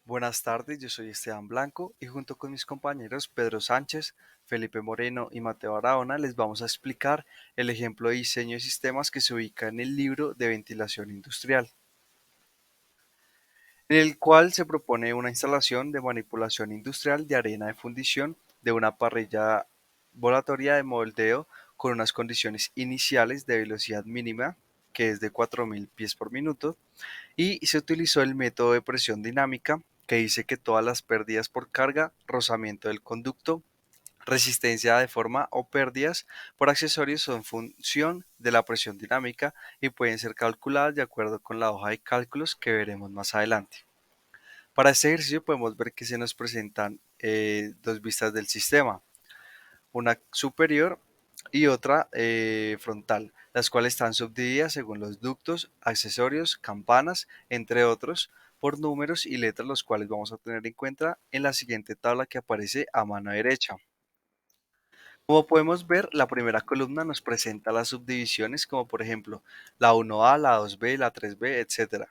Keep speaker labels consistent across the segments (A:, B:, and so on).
A: Buenas tardes, yo soy Esteban Blanco y junto con mis compañeros Pedro Sánchez, Felipe Moreno y Mateo Araona les vamos a explicar el ejemplo de diseño de sistemas que se ubica en el libro de ventilación industrial, en el cual se propone una instalación de manipulación industrial de arena de fundición de una parrilla volatoria de moldeo con unas condiciones iniciales de velocidad mínima, que es de 4.000 pies por minuto, y se utilizó el método de presión dinámica que dice que todas las pérdidas por carga, rozamiento del conducto, resistencia de forma o pérdidas por accesorios son función de la presión dinámica y pueden ser calculadas de acuerdo con la hoja de cálculos que veremos más adelante. Para este ejercicio podemos ver que se nos presentan dos vistas del sistema, una superior y otra frontal, las cuales están subdivididas según los ductos, accesorios, campanas, entre otros, por números y letras, los cuales vamos a tener en cuenta en la siguiente tabla que aparece a mano derecha. Como podemos ver, la primera columna nos presenta las subdivisiones como por ejemplo la 1A, la 2B, la 3B, etcétera.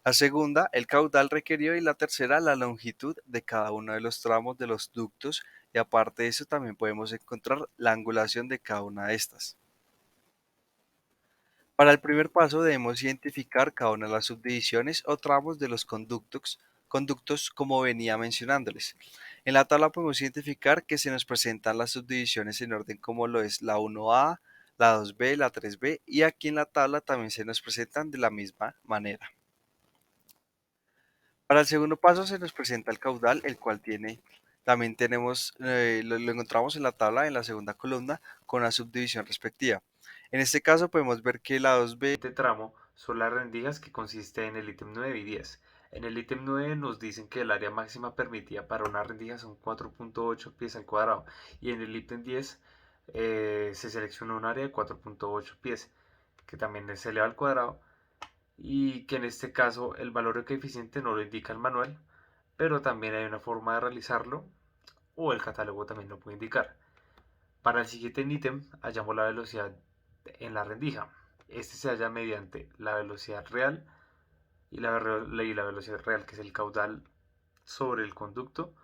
A: La segunda, el caudal requerido y la tercera, la longitud de cada uno de los tramos de los ductos y aparte de eso también podemos encontrar la angulación de cada una de estas. Para el primer paso debemos identificar cada una de las subdivisiones o tramos de los conductos como venía mencionándoles. En la tabla podemos identificar que se nos presentan las subdivisiones en orden como lo es la 1A, la 2B, la 3B y aquí en la tabla también se nos presentan de la misma manera. Para el segundo paso se nos presenta el caudal, el cual también tenemos, lo encontramos en la tabla, en la segunda columna, con la subdivisión respectiva. En este caso podemos ver que la 2B.
B: Este tramo son las rendijas que consiste en el ítem 9 y 10. En el ítem 9 nos dicen que el área máxima permitida para una rendija son 4.8 pies al cuadrado y en el ítem 10 se selecciona un área de 4.8 pies que también es elevado al cuadrado y que en este caso el valor de coeficiente no lo indica el manual, pero también hay una forma de realizarlo o el catálogo también lo puede indicar. Para el siguiente ítem hallamos la velocidad en la rendija. Este se halla mediante la velocidad real y la velocidad real, que es el caudal sobre el conducto,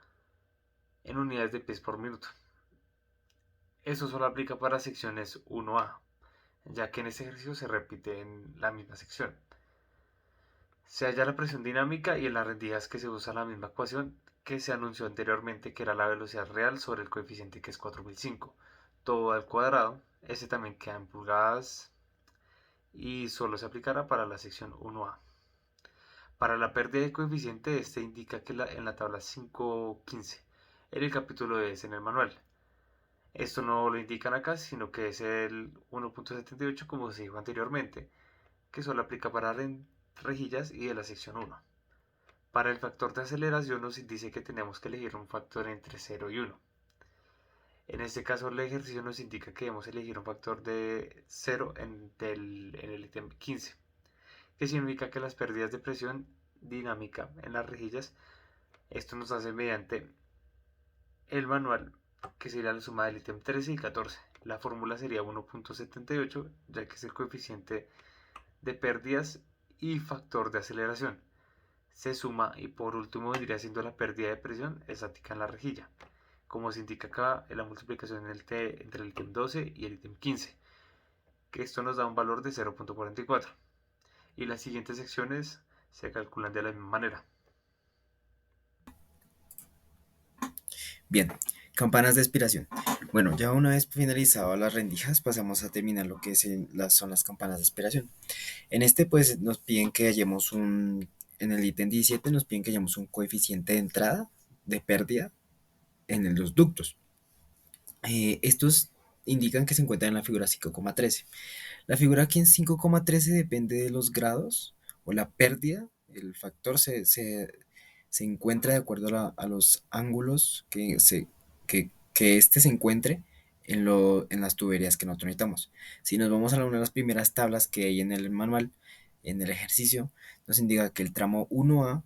B: en unidades de pies por minuto. Eso solo aplica para secciones 1A, ya que en este ejercicio se repite en la misma sección. Se halla la presión dinámica y en las rendijas que se usa la misma ecuación que se anunció anteriormente, que era la velocidad real sobre el coeficiente, que es 4005. Todo al cuadrado. Ese también queda en pulgadas y solo se aplicará para la sección 1A. Para la pérdida de coeficiente, este indica que en la tabla 5.15, en el capítulo de es en el manual. Esto no lo indican acá, sino que es el 1.78 como se dijo anteriormente, que solo aplica para rejillas y de la sección 1. Para el factor de aceleración nos dice que tenemos que elegir un factor entre 0 y 1. En este caso el ejercicio nos indica que debemos elegir un factor de 0 en el ítem 15, que significa que las pérdidas de presión dinámica en las rejillas, esto nos hace mediante el manual, que sería la suma del ítem 13 y 14. La fórmula sería 1.78, ya que es el coeficiente de pérdidas y factor de aceleración. Se suma y por último vendría siendo la pérdida de presión estática en la rejilla, como se indica acá en la multiplicación entre el ítem 12 y el ítem 15, que esto nos da un valor de 0.44. Y las siguientes secciones se calculan de la misma manera.
C: Bien, campanas de aspiración. Bueno, ya una vez finalizado las rendijas, pasamos a terminar lo que son las campanas de aspiración. En este, pues, nos piden que hallemos en el ítem 17 nos piden que hallemos un coeficiente de entrada de pérdida en los ductos. Estos indican que se encuentran en la figura 5,13. La figura aquí en 5,13 depende de los grados o la pérdida. El factor se encuentra de acuerdo a los ángulos que este se encuentre en las tuberías que nosotros necesitamos. Si nos vamos a una de las primeras tablas que hay en el manual, en el ejercicio, nos indica que el tramo 1A,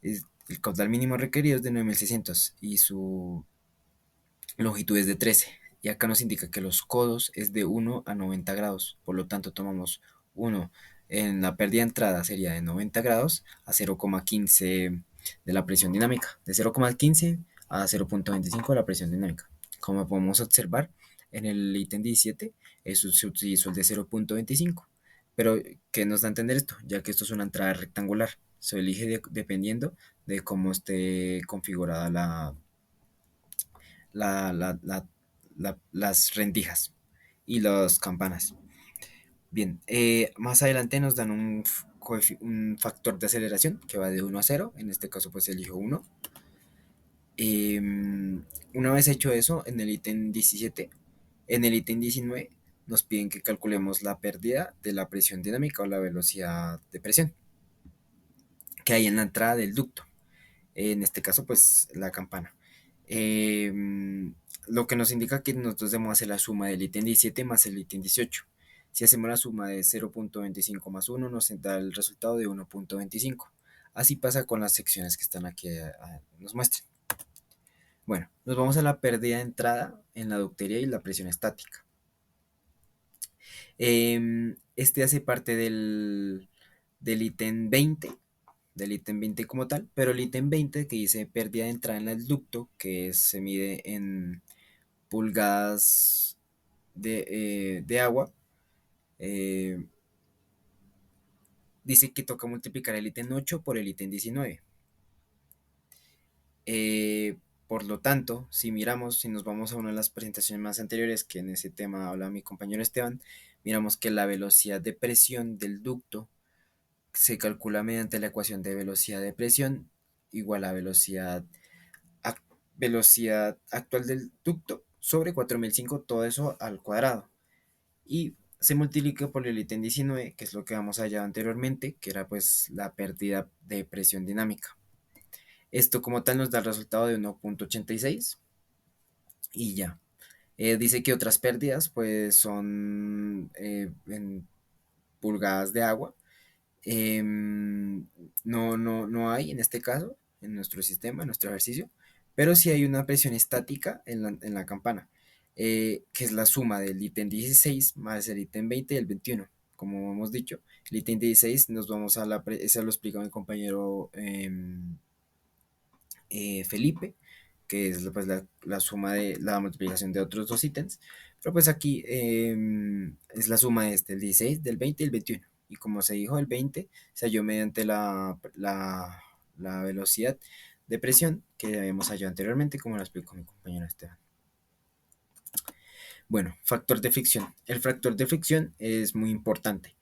C: el caudal mínimo requerido es de 9600 y su longitud es de 13. Y acá nos indica que los codos es de 1 a 90 grados. Por lo tanto, tomamos 1 en la pérdida de entrada sería de 90 grados a 0,15 de la presión dinámica, de 0,15 a 0,25 de la presión dinámica. Como podemos observar en el ítem 17, eso se utilizó el de 0,25. Pero, ¿qué nos da a entender esto? Ya que esto es una entrada rectangular, se elige dependiendo de cómo esté configurada las rendijas y las campanas. Bien, más adelante nos dan un factor de aceleración que va de 1 a 0, en este caso pues elijo 1. Una vez hecho eso, en el ítem 17, en el ítem 19 nos piden que calculemos la pérdida de la presión dinámica o la velocidad de presión que hay en la entrada del ducto. En este caso pues la campana. Lo que nos indica que nosotros debemos hacer la suma del ítem 17 más el ítem 18. Si hacemos la suma de 0,25 más 1 nos da el resultado de 1,25. Así pasa con las secciones que están aquí, nos muestran. Bueno, nos vamos a la pérdida de entrada en la ductería y la presión estática. Este hace parte del ítem 20, del ítem 20 como tal, pero el ítem 20 que dice pérdida de entrada en el ducto, que se mide en pulgadas de agua, eh, dice que toca multiplicar el ítem 8 por el ítem 19. Eh, por lo tanto, si miramos, si nos vamos a una de las presentaciones más anteriores, que en ese tema habla mi compañero Esteban, miramos que la velocidad de presión del ducto se calcula mediante la ecuación de velocidad de presión igual a velocidad actual del ducto sobre 4005, todo eso al cuadrado. Y se multiplica por el ítem 19, que es lo que vamos allá anteriormente, que era pues la pérdida de presión dinámica. Esto como tal nos da el resultado de 1,86 y ya. Dice que otras pérdidas pues son en pulgadas de agua. No hay en este caso, en nuestro sistema, en nuestro ejercicio, pero sí hay una presión estática en la campana, que es la suma del ítem 16 más el ítem 20 y el 21. Como hemos dicho, el ítem 16 nos vamos a ese lo explica mi compañero Felipe, que es pues, la suma de la multiplicación de otros dos ítems, pero pues aquí es la suma de el 16, del 20 y el 21. Y como se dijo, el 20 se halló mediante la velocidad de presión que habíamos hallado anteriormente, como lo explicó mi compañero Esteban. Bueno, factor de fricción. El factor de fricción es muy importante,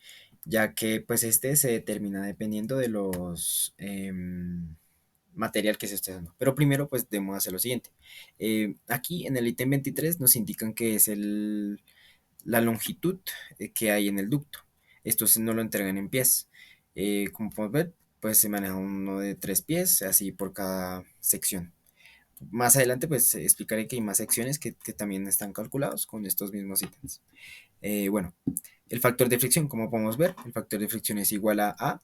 C: ya que pues este se determina dependiendo de los material que se esté dando. Pero primero pues debemos hacer lo siguiente. Aquí en el ítem 23 nos indican que es la longitud que hay en el ducto. Esto no lo entregan en pies. Como podemos ver, pues se maneja uno de 3 pies, así por cada sección. Más adelante pues explicaré que hay más secciones que también están calculados con estos mismos ítems. Bueno, el factor de fricción, como podemos ver, el factor de fricción es igual a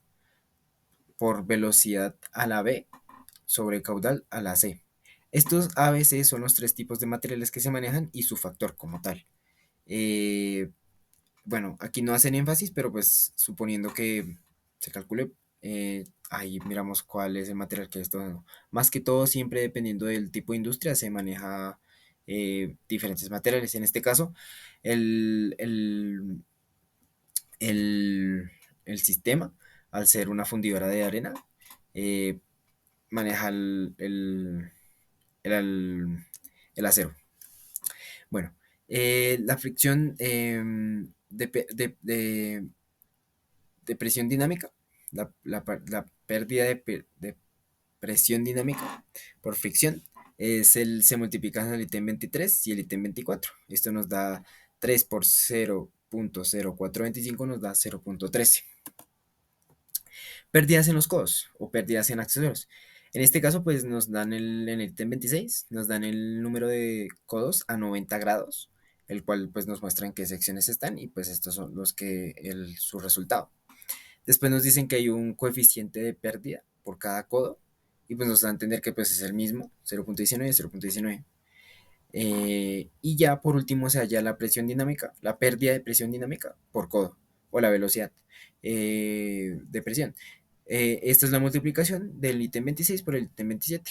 C: por velocidad a la B sobre caudal a la C. Estos ABC son los tres tipos de materiales que se manejan y su factor como tal. Eh, bueno, aquí no hacen énfasis, pero pues suponiendo que se calcule, ahí miramos cuál es el material que está dando. Más que todo, siempre dependiendo del tipo de industria, se maneja diferentes materiales. En este caso, el, el, el, el sistema, al ser una fundidora de arena, eh, maneja el- el acero. Bueno, la fricción de presión dinámica, la pérdida de presión dinámica por fricción, se multiplica en el ítem 23 y el ítem 24. Esto nos da 3 por 0,0425, nos da 0,13. Pérdidas en los codos o pérdidas en accesorios. En este caso, pues nos dan en el ítem 26, nos dan el número de codos a 90 grados, el cual pues nos muestra en qué secciones están y pues estos son su resultado. Después nos dicen que hay un coeficiente de pérdida por cada codo y pues nos da a entender que pues es el mismo, 0,19, 0,19. Y ya por último se halla la presión dinámica, la pérdida de presión dinámica por codo o la velocidad de presión. Esta es la multiplicación del ítem 26 por el ítem 27.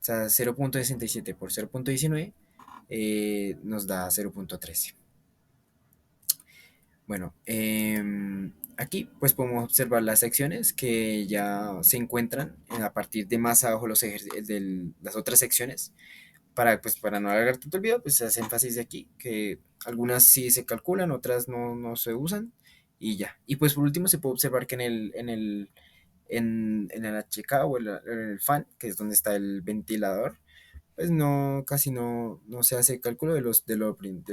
C: O sea, 0.67 por 0.19 nos da 0.13. Bueno, aquí pues podemos observar las secciones que ya se encuentran a partir de más abajo las otras secciones. Para no alargar tanto el video, pues se hace énfasis de aquí, que algunas sí se calculan, otras no se usan y ya. Y pues por último se puede observar que en el HK o en el fan, que es donde está el ventilador, pues casi no se hace cálculo de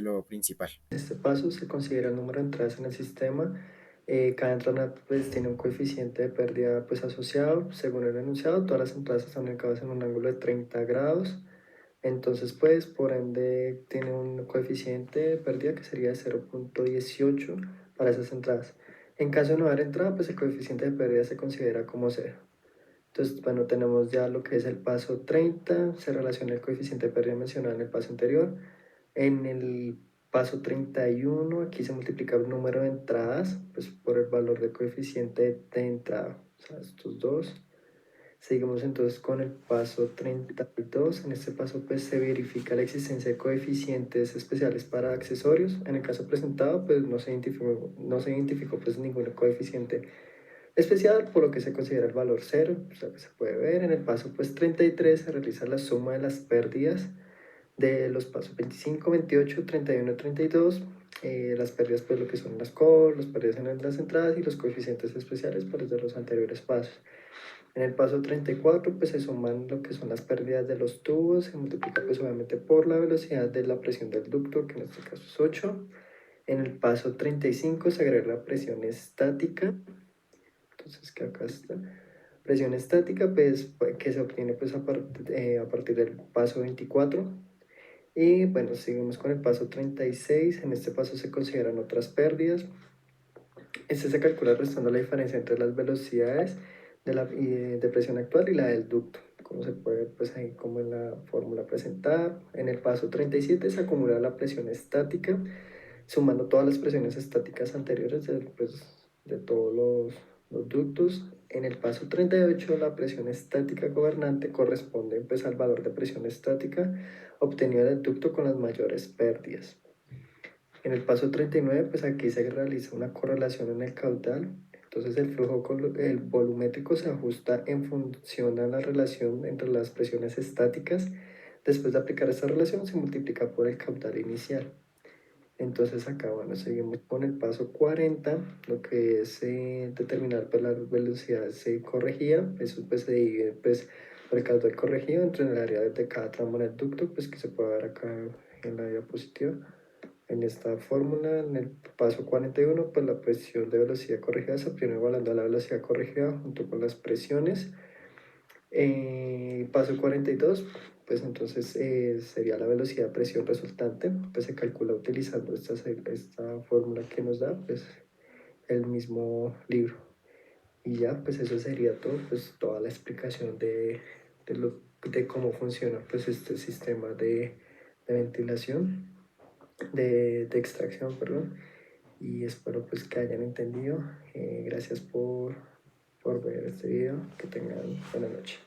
C: lo principal.
D: Este paso se considera el número de entradas en el sistema. Cada entrada pues, tiene un coeficiente de pérdida pues, asociado. Según el enunciado, todas las entradas están ubicadas en un ángulo de 30 grados. Entonces, pues, por ende, tiene un coeficiente de pérdida que sería de 0.18 para esas entradas. En caso de no haber entrada, pues el coeficiente de pérdida se considera como cero. Entonces, bueno, tenemos ya lo que es el paso 30, se relaciona el coeficiente de pérdida mencionado en el paso anterior. En el paso 31, aquí se multiplica el número de entradas, pues por el valor de coeficiente de entrada, o sea, estos dos. Seguimos entonces con el paso 32. En este paso pues se verifica la existencia de coeficientes especiales para accesorios. En el caso presentado pues no se identificó pues ningún coeficiente especial, por lo que se considera el valor cero. O sea, que se puede ver en el paso pues 33 se realiza la suma de las pérdidas de los pasos 25, 28, 31, 32. Las pérdidas pues lo que son las calls, las pérdidas en las entradas y los coeficientes especiales por de los anteriores pasos. En el paso 34 pues se suman lo que son las pérdidas de los tubos, se multiplica pues obviamente por la velocidad de la presión del ducto, que en este caso es 8. En el paso 35 se agrega la presión estática, entonces que acá está. Presión estática pues que se obtiene pues a partir del paso 24. Y bueno, seguimos con el paso 36. En este paso se consideran otras pérdidas. Este se calcula restando la diferencia entre las velocidades de presión actual y la del ducto, como se puede ver pues ahí como en la fórmula presentada. En el paso 37 se acumula la presión estática, sumando todas las presiones estáticas anteriores de todos los ductos. En el paso 38 la presión estática gobernante corresponde pues, al valor de presión estática obtenido del ducto con las mayores pérdidas. En el paso 39, pues aquí se realiza una correlación en el caudal. Entonces el volumétrico se ajusta en función a la relación entre las presiones estáticas. Después de aplicar esta relación se multiplica por el caudal inicial. Entonces acá, bueno, seguimos con el paso 40, lo que es determinar pues, la velocidad corregida. Eso pues se divide pues, por el caudal corregido entre el área de cada tramo del ducto, pues que se puede ver acá en la diapositiva. En esta fórmula, en el paso 41, pues la presión de velocidad corregida se obtiene igualando a la velocidad corregida junto con las presiones. Paso 42, pues entonces sería la velocidad de presión resultante, pues se calcula utilizando esta fórmula que nos da pues el mismo libro. Y ya, pues eso sería todo, pues toda la explicación de cómo funciona pues este sistema de ventilación, de extracción, perdón. Y espero pues que hayan entendido. Gracias por ver este video. Que tengan buena noche.